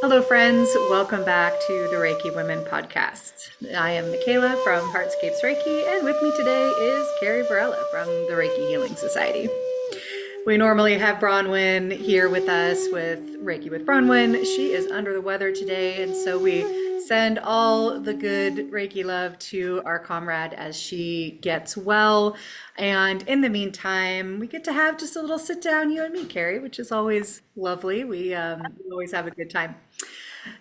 Hello, friends. Welcome back to the Reiki Women podcast. I am Michaela from Heartscapes Reiki, and with me today is Carrie Varela from the Reiki Healing Society. We normally have Bronwyn here with us with Reiki with Bronwyn. She is under the weather today, and so we send all the good Reiki love to our comrade as she gets well. And in the meantime, we get to have just a little sit down, you and me, Carrie, which is always lovely. We always have a good time.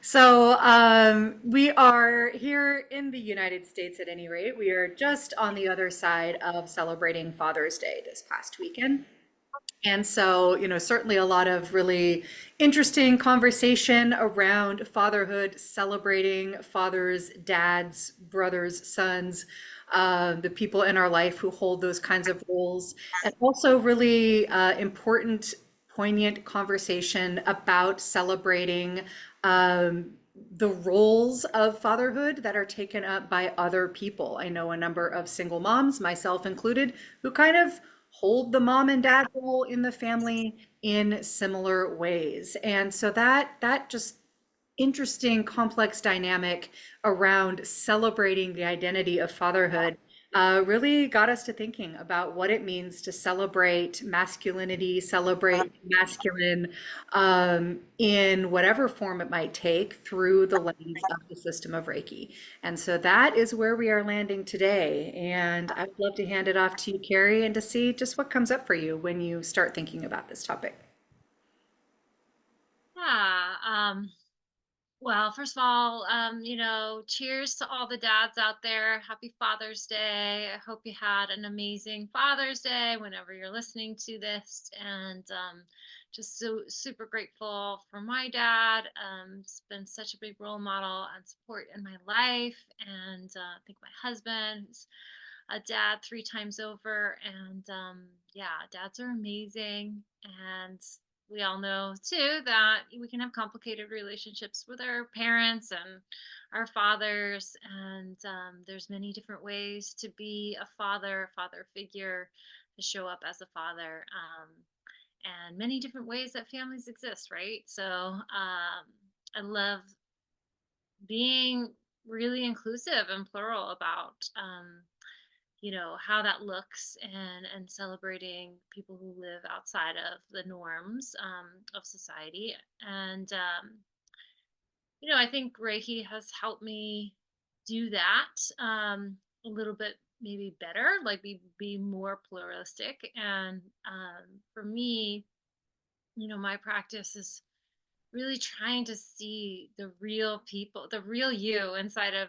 So we are here in the United States at any rate. We are just on the other side of celebrating Father's Day this past weekend. And so, certainly a lot of really interesting conversation around fatherhood, celebrating fathers, dads, brothers, sons, the people in our life who hold those kinds of roles, and also really important, poignant conversation about celebrating the roles of fatherhood that are taken up by other people. I know a number of single moms, myself included, who kind of hold the mom and dad role in the family in similar ways. And so that just interesting, complex dynamic around celebrating the identity of fatherhood really got us to thinking about what it means to celebrate masculinity, celebrate masculine in whatever form it might take through the lens of the system of Reiki. And so that is where we are landing today. And I would love to hand it off to you, Carrie, and to see just what comes up for you when you start thinking about this topic. Yeah. Well, first of all, cheers to all the dads out there. Happy Father's Day. I hope you had an amazing Father's Day whenever you're listening to this. And just so super grateful for my dad. He's been such a big role model and support in my life. And I think my husband, who's a dad 3 times over. And yeah, dads are amazing. And we all know too that we can have complicated relationships with our parents and our fathers, and there's many different ways to be a father figure, to show up as a father, and many different ways that families exist, right? So I love being really inclusive and plural about how that looks, and celebrating people who live outside of the norms of society. And I think Reiki has helped me do that a little bit maybe better, like be more pluralistic. And for me, my practice is really trying to see the real people, the real you inside of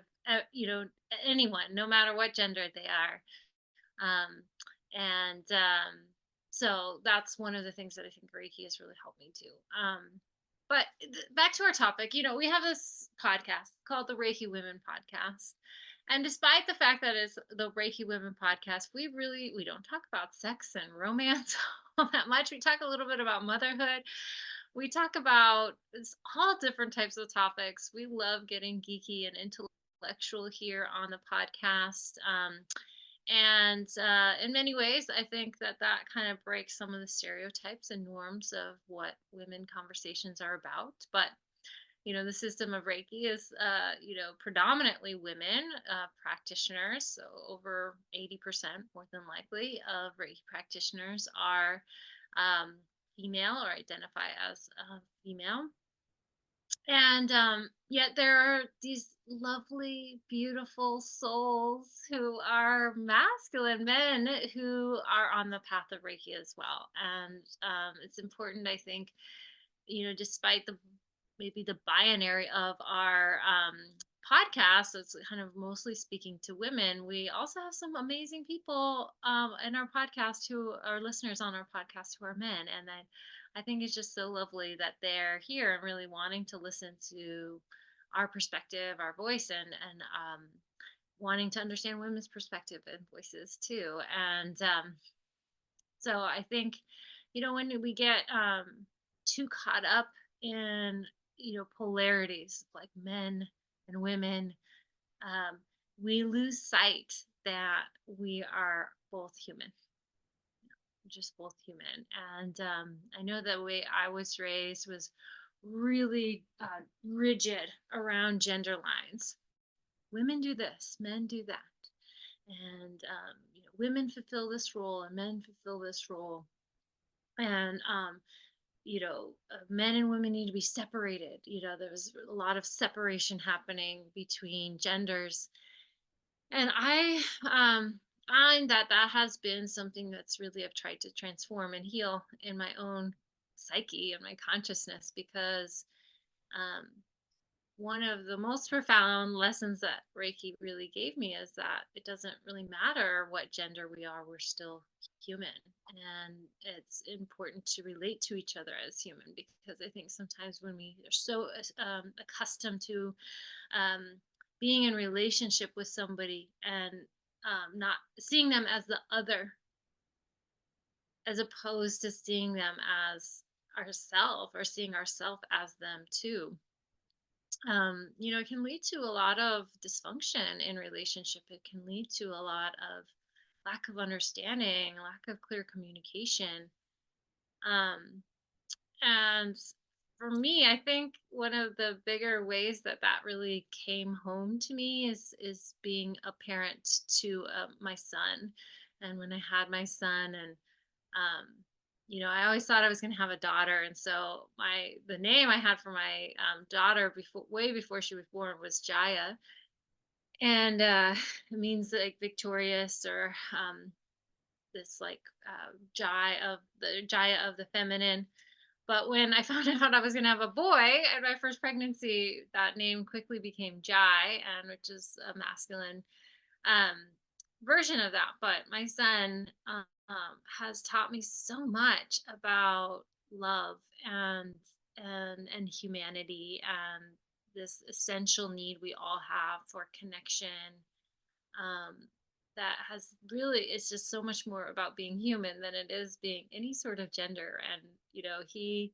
anyone, no matter what gender they are. Um, and um, so that's one of the things that I think Reiki has really helped me do. But back to our topic, we have this podcast called the Reiki Women Podcast. And despite the fact that it's the Reiki Women Podcast, we don't talk about sex and romance all that much. We talk a little bit about motherhood. We talk about all different types of topics. We love getting geeky and intellectual here on the podcast. And in many ways, I think that kind of breaks some of the stereotypes and norms of what women conversations are about. But the system of Reiki is predominantly women practitioners. So over 80%, more than likely, of Reiki practitioners are um, female or identify as female. And yet there are these lovely, beautiful souls who are masculine men who are on the path of Reiki as well. And it's important, I think, despite the maybe the binary of our podcast, it's kind of mostly speaking to women. We also have some amazing people in our podcast who are listeners on our podcast who are men, and I think it's just so lovely that they're here and really wanting to listen to our perspective, our voice, and wanting to understand women's perspective and voices too. And so I think, when we get too caught up in, polarities like men and women, um, we lose sight that we are both human, just both human. And I know the way I was raised was really rigid around gender lines. Women do this, men do that, and women fulfill this role and men fulfill this role, and men and women need to be separated. There's a lot of separation happening between genders, and I find that that has been something that's really I've tried to transform and heal in my own psyche and my consciousness, because um, one of the most profound lessons that Reiki really gave me is that it doesn't really matter what gender we are, we're still human. And it's important to relate to each other as human, because I think sometimes when we are so accustomed to um, being in relationship with somebody and not seeing them as the other, as opposed to seeing them as ourself, or seeing ourself as them too, it can lead to a lot of dysfunction in relationship. It can lead to a lot of lack of understanding, lack of clear communication. Um, and for me, I think one of the bigger ways that that really came home to me is being a parent to my son. And when I had my son, and I always thought I was going to have a daughter, and so the name I had for my daughter before, way before she was born, was Jaya, and it means like victorious, or this like Jaya of the feminine. But when I found out I was going to have a boy at my first pregnancy, that name quickly became Jai, and which is a masculine um, version of that. But my son has taught me so much about love and humanity, and this essential need we all have for connection. Um, that has really, it's just so much more about being human than it is being any sort of gender. And he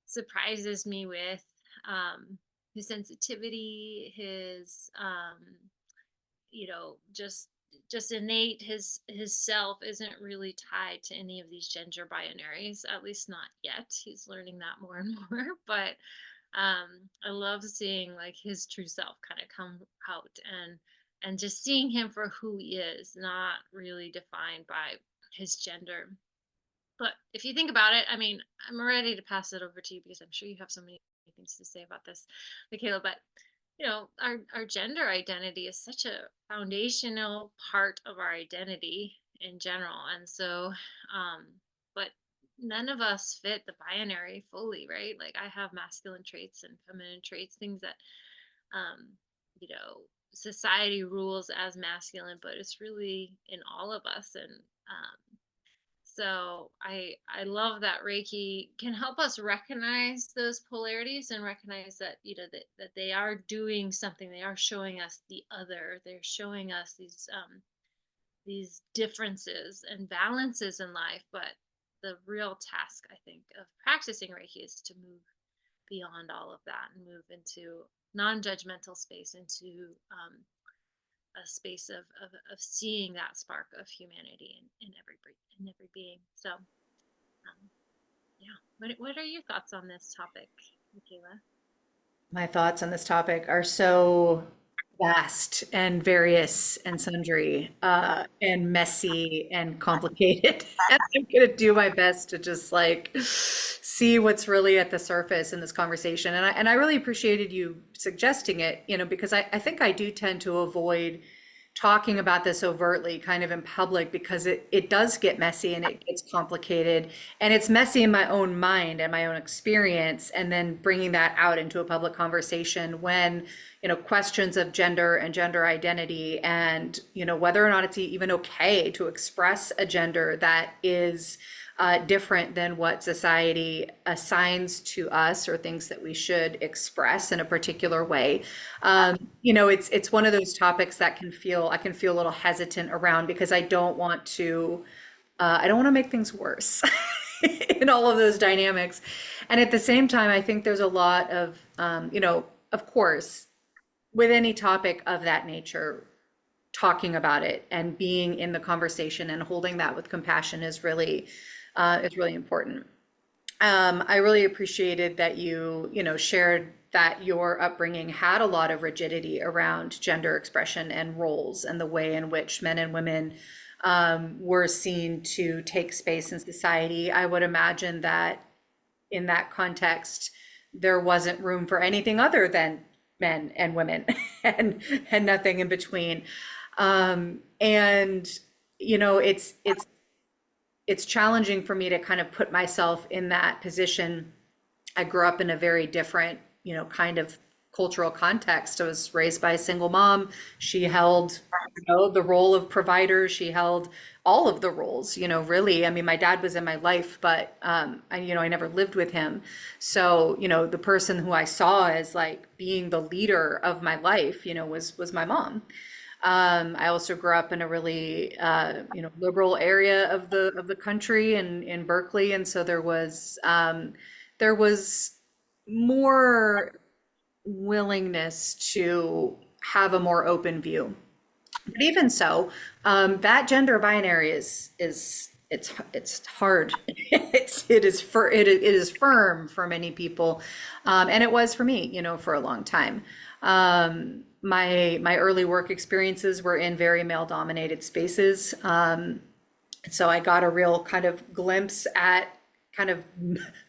surprises me with his sensitivity, his just innate, his self isn't really tied to any of these gender binaries, at least not yet. He's learning that more and more. But I love seeing like his true self kind of come out, and just seeing him for who he is, not really defined by his gender. But if you think about it, I mean, I'm ready to pass it over to you, because I'm sure you have so many things to say about this, Michaela. But our gender identity is such a foundational part of our identity in general, and so, but none of us fit the binary fully, right? Like, I have masculine traits and feminine traits, things that um, you know society rules as masculine, but it's really in all of us. And so I love that Reiki can help us recognize those polarities, and recognize that that they are doing something. They are showing us the other. They're showing us these differences and balances in life. But the real task, I think, of practicing Reiki is to move beyond all of that and move into non-judgmental space, into a space of seeing that spark of humanity in every being. So, yeah. What are your thoughts on this topic, Michaela? My thoughts on this topic are so vast and various and sundry, and messy and complicated. And I'm gonna do my best to just like see what's really at the surface in this conversation. And I really appreciated you suggesting it, because I think I do tend to avoid talking about this overtly kind of in public, because it does get messy and it gets complicated, and it's messy in my own mind and my own experience, and then bringing that out into a public conversation when questions of gender and gender identity, and whether or not it's even okay to express a gender that is different than what society assigns to us, or thinks that we should express in a particular way. It's one of those topics that I can feel a little hesitant around, because I don't want to make things worse in all of those dynamics. And at the same time, I think there's a lot of, of course, with any topic of that nature, talking about it and being in the conversation and holding that with compassion is really important. I really appreciated that you shared that your upbringing had a lot of rigidity around gender expression and roles and the way in which men and women were seen to take space in society. I would imagine that in that context, there wasn't room for anything other than men and women and nothing in between. And it's challenging for me to kind of put myself in that position. I grew up in a very different, kind of cultural context. I was raised by a single mom. She held, the role of provider. She held all of the roles, really. I mean, my dad was in my life, but I never lived with him. So, the person who I saw as like being the leader of my life, was my mom. I also grew up in a really, liberal area of the country in Berkeley, and so there was more willingness to have a more open view. But even so, that gender binary it's hard. It is firm for many people, and it was for me, for a long time. My early work experiences were in very male dominated spaces. So I got a real kind of glimpse at kind of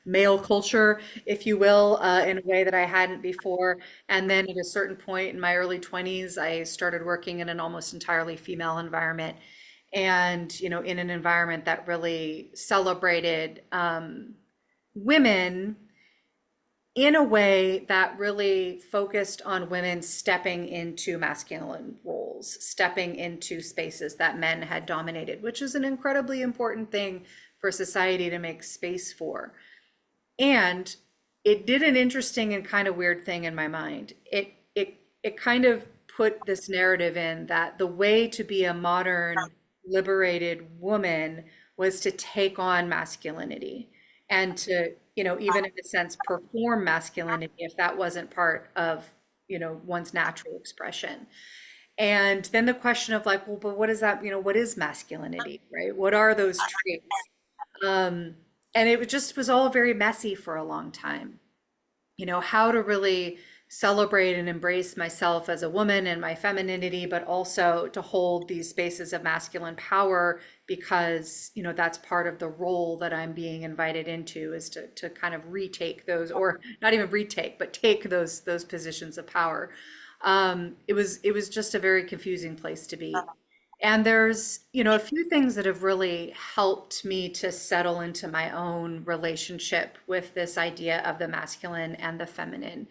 male culture, if you will, in a way that I hadn't before. And then at a certain point in my early 20s, I started working in an almost entirely female environment. And, in an environment that really celebrated women in a way that really focused on women stepping into masculine roles, stepping into spaces that men had dominated, which is an incredibly important thing for society to make space for. And it did an interesting and kind of weird thing in my mind. It kind of put this narrative in that the way to be a modern liberated woman was to take on masculinity and to, even in a sense, perform masculinity if that wasn't part of, one's natural expression. And then the question of like, well, but what is that, what is masculinity, right? What are those traits? Um, and it just was all very messy for a long time. How to really celebrate and embrace myself as a woman and my femininity, but also to hold these spaces of masculine power because, that's part of the role that I'm being invited into is to kind of retake those, or not even retake, but take those positions of power. It was just a very confusing place to be. And there's, a few things that have really helped me to settle into my own relationship with this idea of the masculine and the feminine.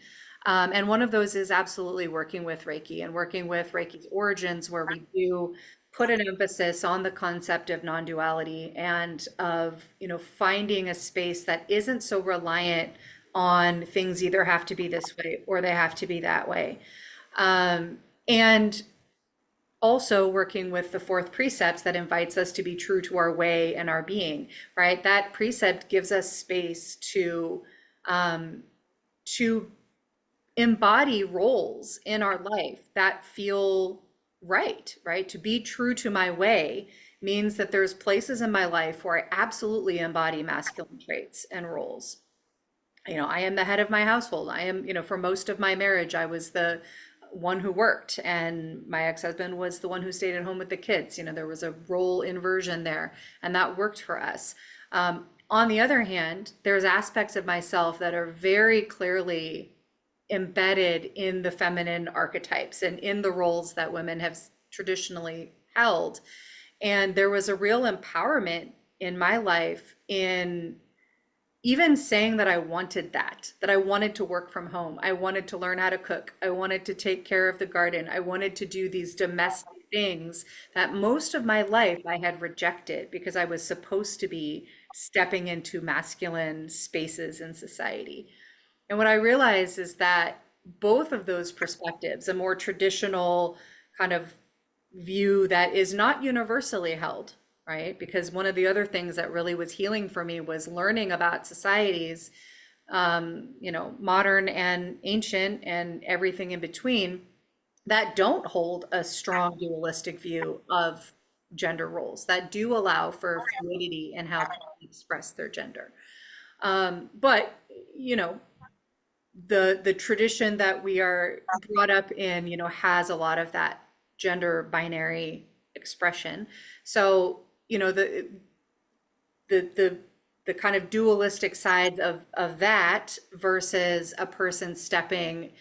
And one of those is absolutely working with Reiki and working with Reiki's origins, where we do put an emphasis on the concept of non-duality and of, finding a space that isn't so reliant on things either have to be this way or they have to be that way. And also working with the fourth precept that invites us to be true to our way and our being, right? That precept gives us space um, to embody roles in our life that feel right, right? To be true to my way means that there's places in my life where I absolutely embody masculine traits and roles. I am the head of my household. I am, for most of my marriage, I was the one who worked, and my ex-husband was the one who stayed at home with the kids. There was a role inversion there, and that worked for us. On the other hand, there's aspects of myself that are very clearly embedded in the feminine archetypes and in the roles that women have traditionally held. And there was a real empowerment in my life in even saying that I wanted that I wanted to work from home. I wanted to learn how to cook. I wanted to take care of the garden. I wanted to do these domestic things that most of my life I had rejected because I was supposed to be stepping into masculine spaces in society. And what I realized is that both of those perspectives, a more traditional kind of view that is not universally held, right? Because one of the other things that really was healing for me was learning about societies, modern and ancient and everything in between, that don't hold a strong dualistic view of gender roles, that do allow for fluidity in how people express their gender. But, you know, the tradition that we are brought up in, has a lot of that gender binary expression. So, the the kind of dualistic sides of that versus a person stepping,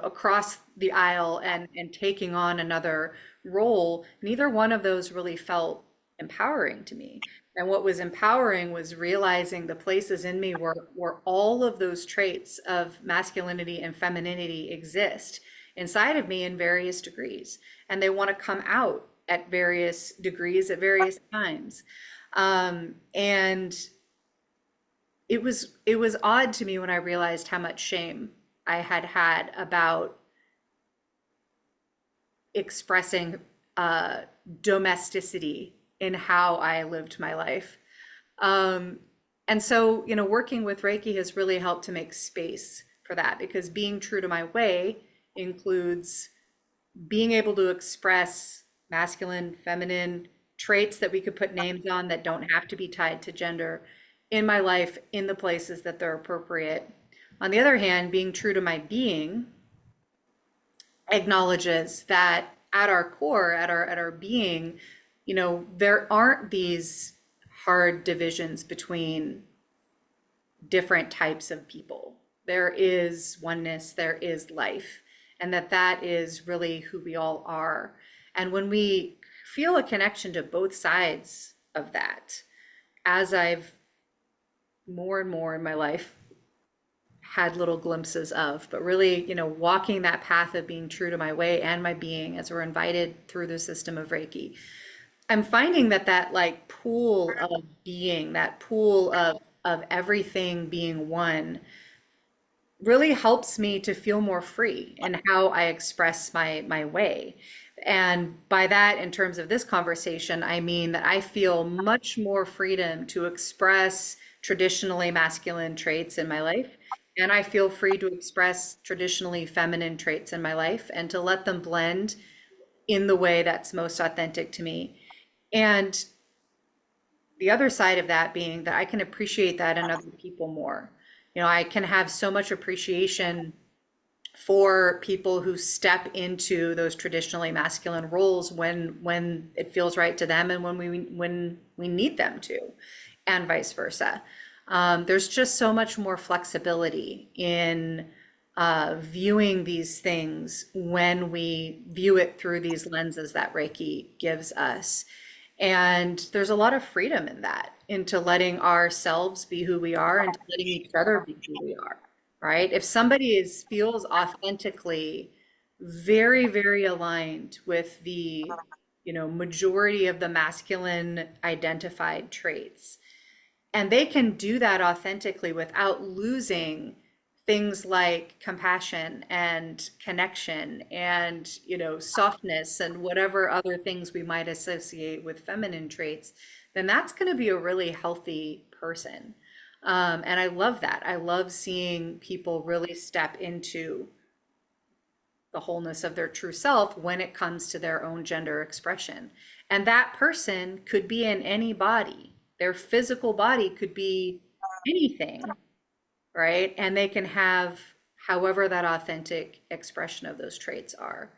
across the aisle and taking on another role, neither one of those really felt empowering to me. And what was empowering was realizing the places in me where all of those traits of masculinity and femininity exist inside of me in various degrees. And they want to come out at various degrees at various times. And it was odd to me when I realized how much shame I had had about expressing uh, domesticity in how I lived my life. Um, and so, working with Reiki has really helped to make space for that, because being true to my way includes being able to express masculine, feminine traits that we could put names on that don't have to be tied to gender in my life in the places that they're appropriate. On the other hand, being true to my being acknowledges that at our core, at our being, there aren't these hard divisions between different types of people. There is oneness, there is life, and that is really who we all are. And when we feel a connection to both sides of that, as I've more and more in my life had little glimpses of, but really, walking that path of being true to my way and my being as we're invited through the system of Reiki, I'm finding that like pool of being, that pool of everything being one, really helps me to feel more free in how I express my way. And by that, in terms of this conversation, I mean that I feel much more freedom to express traditionally masculine traits in my life. And I feel free to express traditionally feminine traits in my life and to let them blend in the way that's most authentic to me. And the other side of that being that I can appreciate that in other people more. I can have so much appreciation for people who step into those traditionally masculine roles when it feels right to them and when we need them to, and vice versa. There's just so much more flexibility in viewing these things when we view it through these lenses that Reiki gives us. And there's a lot of freedom in that, into letting ourselves be who we are and to letting each other be who we are, right? If somebody feels authentically very, very aligned with the, majority of the masculine identified traits, and they can do that authentically without losing things like compassion and connection and, softness and whatever other things we might associate with feminine traits, then that's going to be a really healthy person. And I love that. I love seeing people really step into the wholeness of their true self when it comes to their own gender expression. And that person could be in any body. Their physical body could be anything, right? And they can have however that authentic expression of those traits are.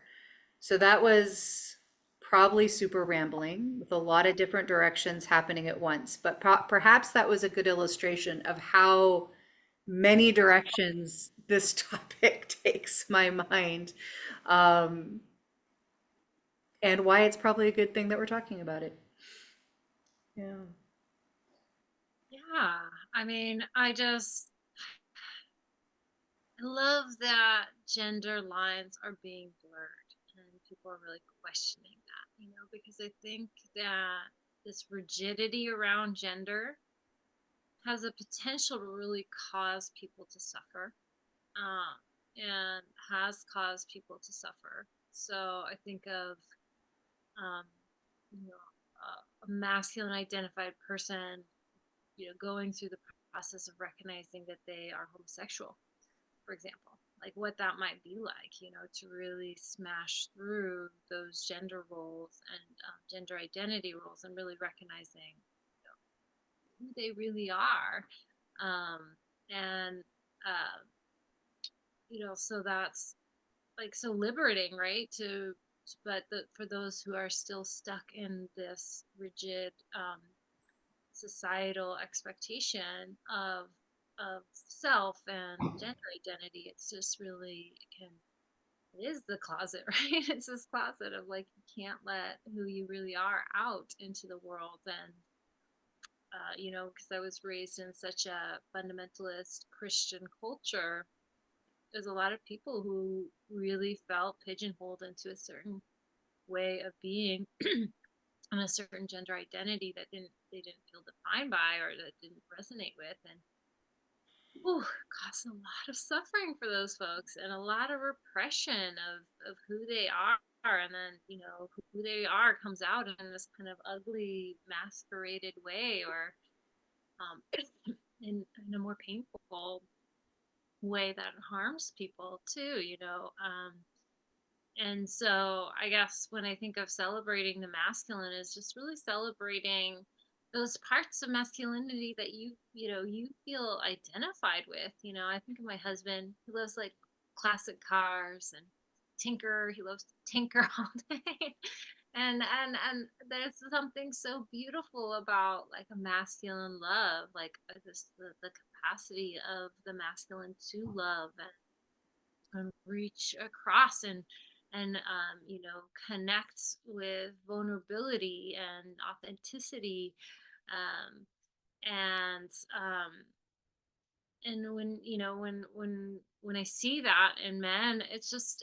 So that was probably super rambling with a lot of different directions happening at once, but perhaps that was a good illustration of how many directions this topic takes my mind, um, and why it's probably a good thing that we're talking about it. Yeah. Yeah, I mean, I love that gender lines are being blurred and people are really questioning that, because I think that this rigidity around gender has a potential to really cause people to suffer, um, and has caused people to suffer. So I think of, um, you know, a masculine identified person, going through the process of recognizing that they are homosexual, for example, like what that might be like, to really smash through those gender roles and gender identity roles and really recognizing, who they really are. And uh, so that's like so liberating, right? But for those who are still stuck in this rigid societal expectation of self and gender identity, it's just really it is the closet, right? It's this closet of like you can't let who you really are out into the world. And because I was raised in such a fundamentalist Christian culture, there's a lot of people who really felt pigeonholed into a certain way of being and a certain gender identity that they didn't feel defined by or that didn't resonate with. And caused a lot of suffering for those folks and a lot of repression of who they are. And then who they are comes out in this kind of ugly masqueraded way, or um, in a more painful way that harms people too. And so I guess when I think of celebrating the masculine, is just really celebrating those parts of masculinity that you feel identified with. I think of my husband, who loves like classic cars and tinker. He loves to tinker all day. And there's something so beautiful about like a masculine love, like this the capacity of the masculine to love and reach across and connect with vulnerability and authenticity. um and um and when I see that in men, it's just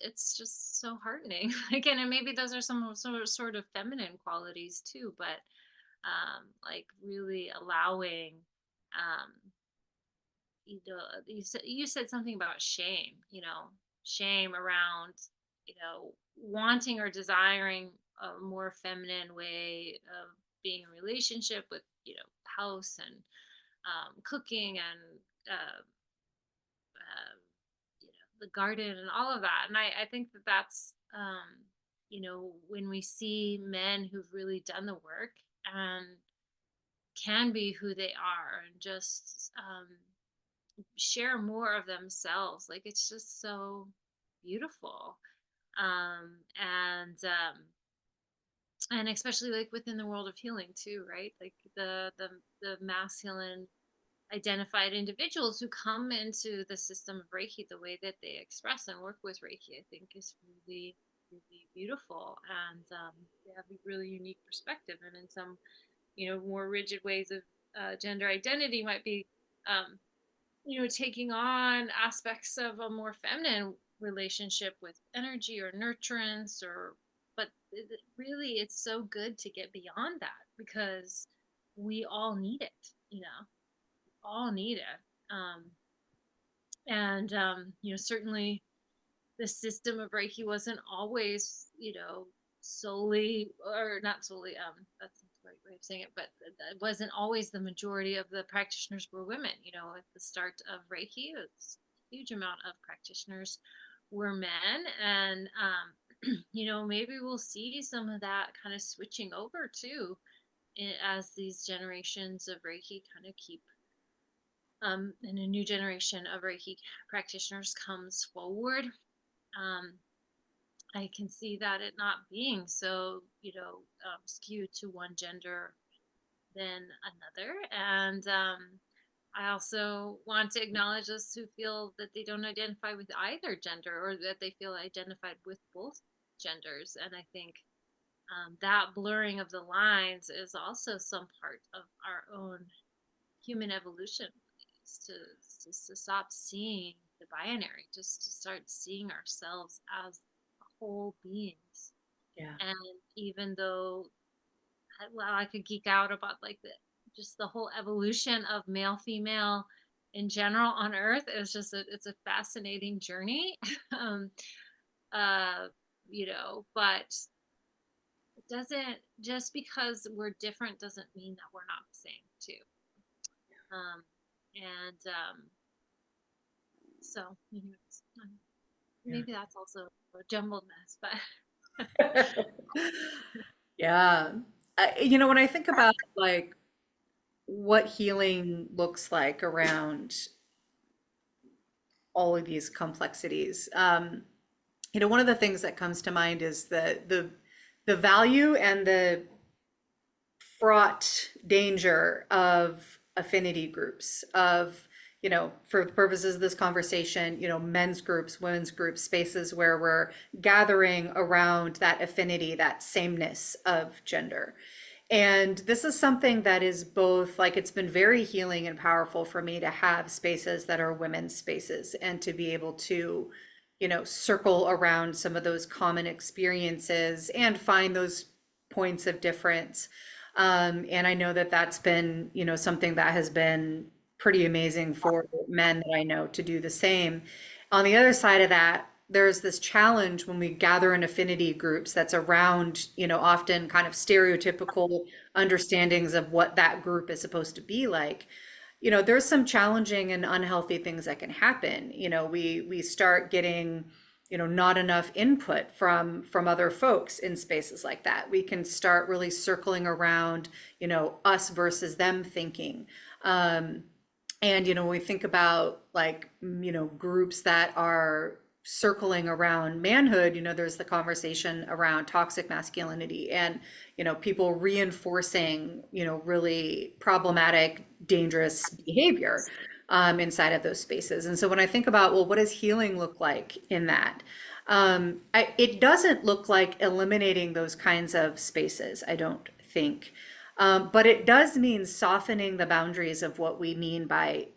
so heartening. Again, and maybe those are some sort of feminine qualities too, but like really allowing, um you said something about shame, shame around, wanting or desiring a more feminine way of being in relationship with, house and cooking and uh, the garden and all of that. And I think that's, when we see men who've really done the work and can be who they are and just share more of themselves, like it's just so beautiful. And especially like within the world of healing too, right? Like the masculine identified individuals who come into the system of Reiki, the way that they express and work with Reiki, I think is really, really beautiful. And they have a really unique perspective. And in some, more rigid ways of gender identity might be, um, taking on aspects of a more feminine relationship with energy or nurturance, but really it's so good to get beyond that, because we all need it, all need it. And certainly the system of Reiki wasn't always, solely, or not solely, that's not the right way of saying it, but it wasn't always the majority of the practitioners were women. At the start of Reiki, it's a huge amount of practitioners were men. And, maybe we'll see some of that kind of switching over too, as these generations of Reiki kind of keep, and a new generation of Reiki practitioners comes forward. Um, I can see that it not being so, skewed to one gender than another. And I also want to acknowledge those who feel that they don't identify with either gender, or that they feel identified with both genders. And I think that blurring of the lines is also some part of our own human evolution, is to stop seeing the binary, just to start seeing ourselves as whole beings. Yeah. And even though, well, I could geek out about like just the whole evolution of male female in general on Earth, is just it's a fascinating journey. um uh but it doesn't, just because we're different doesn't mean that we're not the same too. And so anyways, Yeah. maybe that's also a jumbled mess, but Yeah. When I think about like what healing looks like around all of these complexities. One of the things that comes to mind is the value and the fraught danger of affinity groups, of, for the purposes of this conversation, men's groups, women's groups, spaces where we're gathering around that affinity, that sameness of gender. And this is something that is both like, it's been very healing and powerful for me to have spaces that are women's spaces and to be able to, circle around some of those common experiences and find those points of difference. And I know that that's been, something that has been pretty amazing for men that I know to do the same. On the other side of that, there's this challenge when we gather in affinity groups that's around, often kind of stereotypical understandings of what that group is supposed to be like. There's some challenging and unhealthy things that can happen. We start getting, not enough input from other folks in spaces like that. We can start really circling around, us versus them thinking. And, when we think about like, groups that are circling around manhood, there's the conversation around toxic masculinity and, people reinforcing, really problematic, dangerous behavior inside of those spaces. And so when I think about, well, what does healing look like in that? It doesn't look like eliminating those kinds of spaces, I don't think. But it does mean softening the boundaries of what we mean by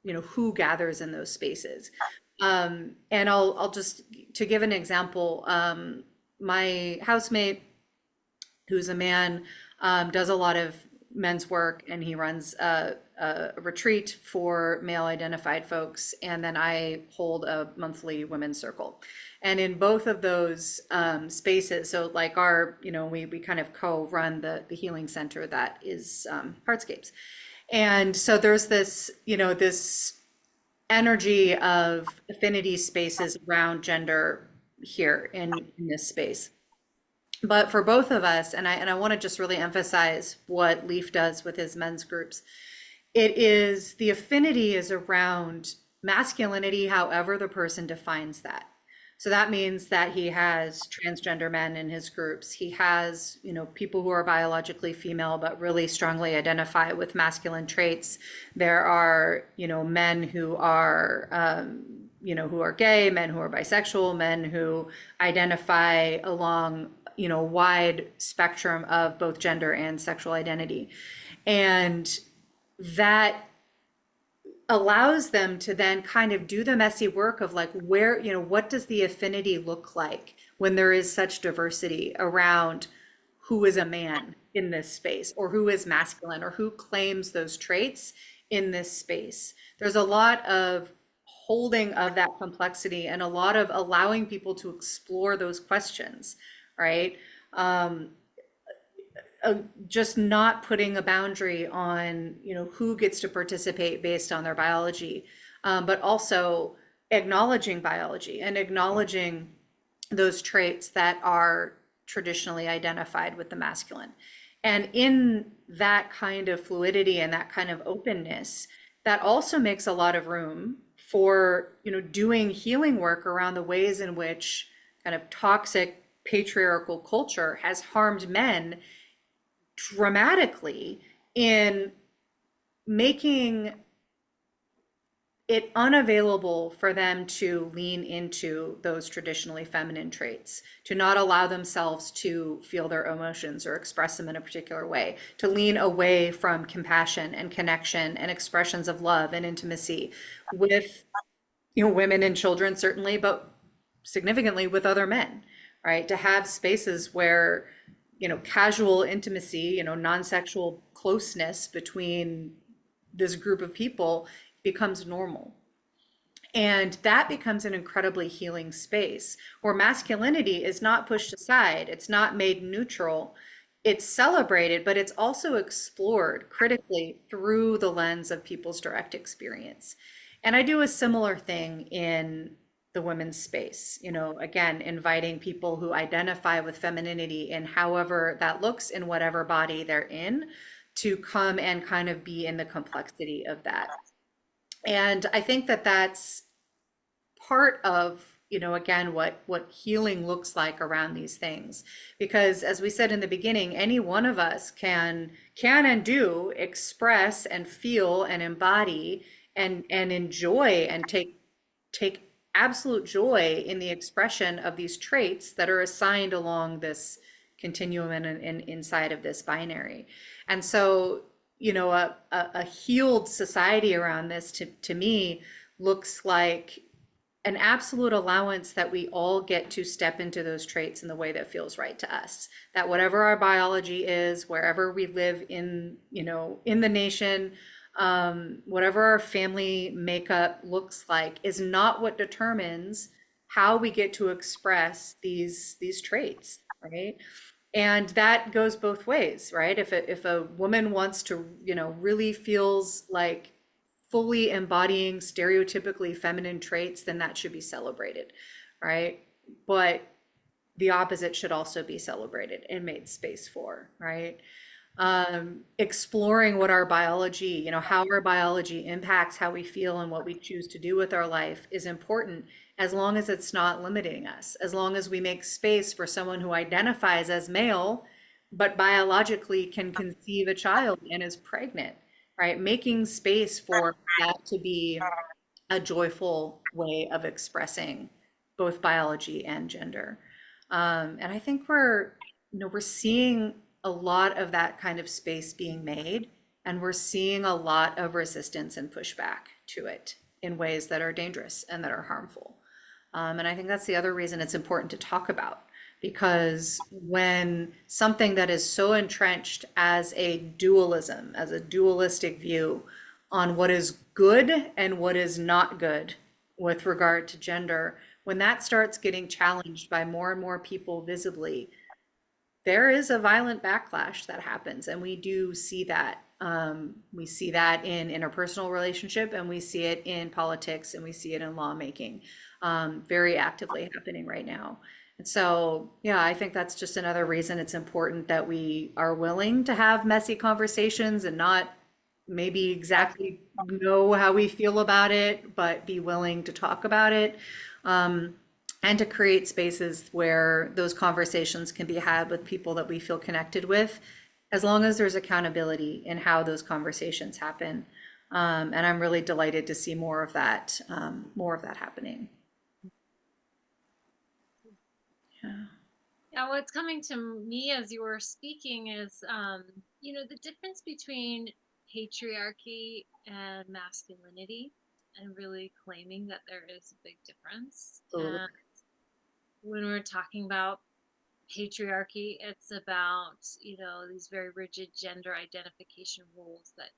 who gathers in those spaces. And I'll just to give an example, my housemate, who's a man, does a lot of men's work, and he runs a retreat for male identified folks. And then I hold a monthly women's circle. And in both of those spaces, so like we kind of co-run the healing center that is Heartscapes. And so there's this energy of affinity spaces around gender here in this space. But for both of us, and I want to just really emphasize what Leaf does with his men's groups, it is the affinity is around masculinity, however the person defines that. So that means that he has transgender men in his groups. He has, people who are biologically female but really strongly identify with masculine traits. There are, men who are, who are gay, men who are bisexual, men who identify along, wide spectrum of both gender and sexual identity. And that allows them to then kind of do the messy work of like, where, what does the affinity look like when there is such diversity around who is a man in this space, or who is masculine, or who claims those traits in this space. There's a lot of holding of that complexity and a lot of allowing people to explore those questions, right? Just not putting a boundary on, who gets to participate based on their biology, but also acknowledging biology and acknowledging those traits that are traditionally identified with the masculine. And in that kind of fluidity and that kind of openness, that also makes a lot of room for, doing healing work around the ways in which kind of toxic patriarchal culture has harmed men dramatically in making it unavailable for them to lean into those traditionally feminine traits, to not allow themselves to feel their emotions or express them in a particular way, to lean away from compassion and connection and expressions of love and intimacy with, women and children, certainly, but significantly with other men, right? To have spaces where, casual intimacy, non-sexual closeness between this group of people becomes normal. And that becomes an incredibly healing space where masculinity is not pushed aside, it's not made neutral, it's celebrated, but it's also explored critically through the lens of people's direct experience. And I do a similar thing in the women's space, again, inviting people who identify with femininity in however that looks in whatever body they're in to come and kind of be in the complexity of that. And I think that that's part of, again, what healing looks like around these things. Because as we said in the beginning, any one of us can and do express and feel and embody and enjoy and take absolute joy in the expression of these traits that are assigned along this continuum and inside of this binary. And so, a healed society around this to me looks like an absolute allowance that we all get to step into those traits in the way that feels right to us. That whatever our biology is, wherever we live in the nation, whatever our family makeup looks like, is not what determines how we get to express these traits, right? And that goes both ways, right? If a woman wants to, really feels like fully embodying stereotypically feminine traits, then that should be celebrated, right? But the opposite should also be celebrated and made space for, right? Exploring what our biology, how our biology impacts how we feel and what we choose to do with our life is important, as long as it's not limiting us, as long as we make space for someone who identifies as male, but biologically can conceive a child and is pregnant, right? Making space for that to be a joyful way of expressing both biology and gender. And I think we're seeing a lot of that kind of space being made, and we're seeing a lot of resistance and pushback to it in ways that are dangerous and that are harmful. And I think that's the other reason it's important to talk about, because when something that is so entrenched as a dualism, as a dualistic view on what is good and what is not good with regard to gender, when that starts getting challenged by more and more people visibly, there is a violent backlash that happens, and we do see that. We see that in interpersonal relationship, and we see it in politics, and we see it in lawmaking, very actively happening right now. And so, yeah, I think that's just another reason it's important that we are willing to have messy conversations and not maybe exactly know how we feel about it, but be willing to talk about it. Um, and to create spaces where those conversations can be had with people that we feel connected with, as long as there's accountability in how those conversations happen. And I'm really delighted to see more of that happening. Yeah. Yeah, what's coming to me as you were speaking is, the difference between patriarchy and masculinity, and really claiming that there is a big difference. Absolutely. And when we're talking about patriarchy, it's about, these very rigid gender identification rules that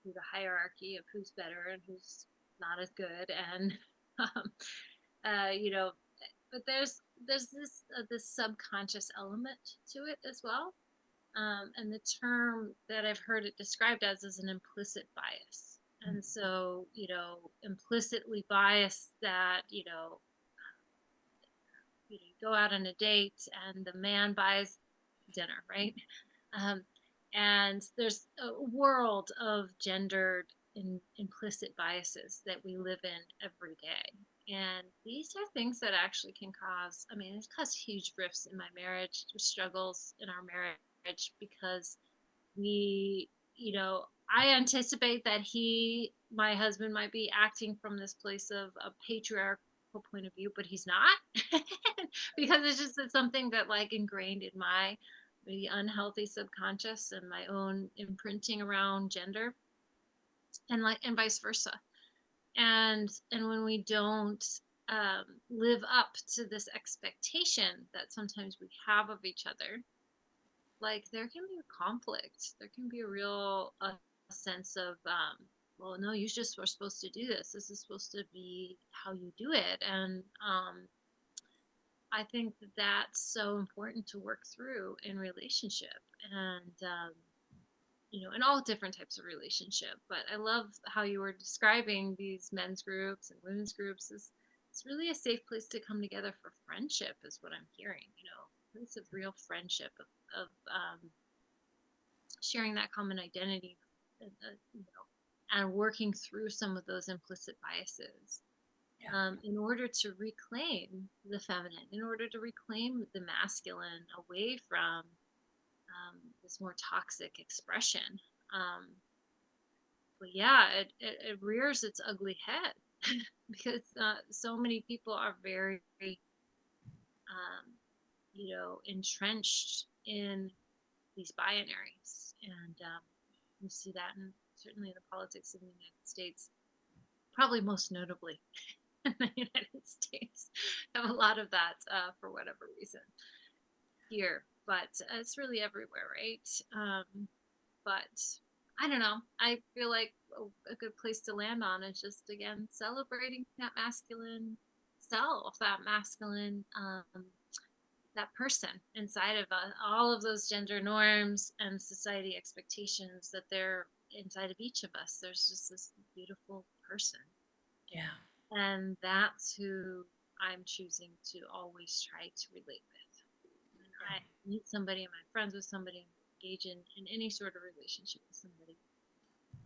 do the hierarchy of who's better and who's not as good. And, um, uh, you know, but there's this subconscious element to it as well. And the term that I've heard it described as is an implicit bias. And so, implicitly biased that, you go out on a date and the man buys dinner, right? Um, and there's a world of gendered implicit biases that we live in every day. And these are things that actually can cause, it's caused huge rifts in my marriage, struggles in our marriage, because we, I anticipate that my husband, might be acting from this place of a patriarchal point of view, but he's not, because it's something that like ingrained in my maybe unhealthy subconscious and my own imprinting around gender, and vice versa. And when we don't live up to this expectation that sometimes we have of each other, like there can be a conflict, there can be a real sense of, well, no, you just were supposed to do this is supposed to be how you do it. And I think that that's so important to work through in relationship. And in all different types of relationship. But I love how you were describing these men's groups and women's groups. It's really a safe place to come together for friendship, is what I'm hearing. A place of real friendship, of sharing that common identity, you know, and working through some of those implicit biases, Yeah. in order to reclaim the feminine, in order to reclaim the masculine away from this more toxic expression. Um, but yeah, it rears its ugly head because so many people are very, um, entrenched in these binaries. And you see that certainly in the politics of the United States, probably most notably in the United States. Have a lot of that for whatever reason here, but it's really everywhere, right? But I don't know. I feel like a good place to land on is just again celebrating that masculine self, that masculine, that person inside of us, all of those gender norms and society expectations that they're inside of each of us. There's just this beautiful person, Yeah. and that's who I'm choosing to always try to relate with. When I meet somebody, and I'm friends with somebody, engage in any sort of relationship with somebody,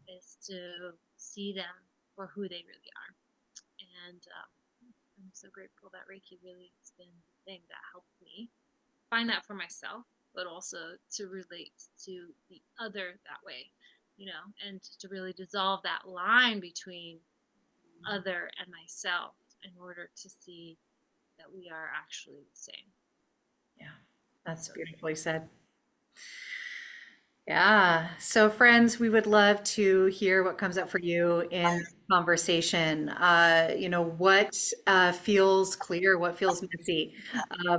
is to see them for who they really are. And I'm so grateful that Reiki really has been the thing that helped me find that for myself, but also to relate to the other that way, and to really dissolve that line between other and myself in order to see that we are actually the same. Yeah. That's So beautifully said. Yeah. So, friends, we would love to hear what comes up for you in this conversation. What feels clear, what feels messy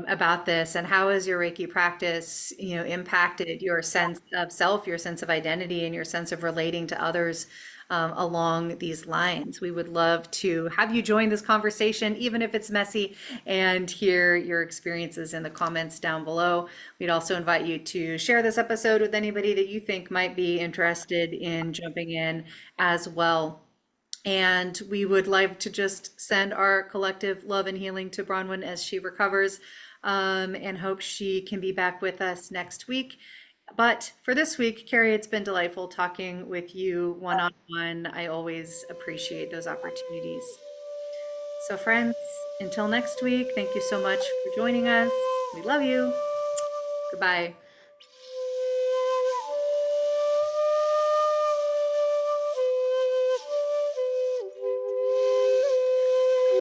about this, and how has your Reiki practice, impacted your sense of self, your sense of identity, and your sense of relating to others along these lines? We would love to have you join this conversation, even if it's messy, and hear your experiences in the comments down below. We'd also invite you to share this episode with anybody that you think might be interested in jumping in as well. And we would like to just send our collective love and healing to Bronwyn as she recovers, and hope she can be back with us next week. But for this week, Carrie, it's been delightful talking with you one on one. I always appreciate those opportunities. So, friends, until next week, thank you so much for joining us. We love you. Goodbye.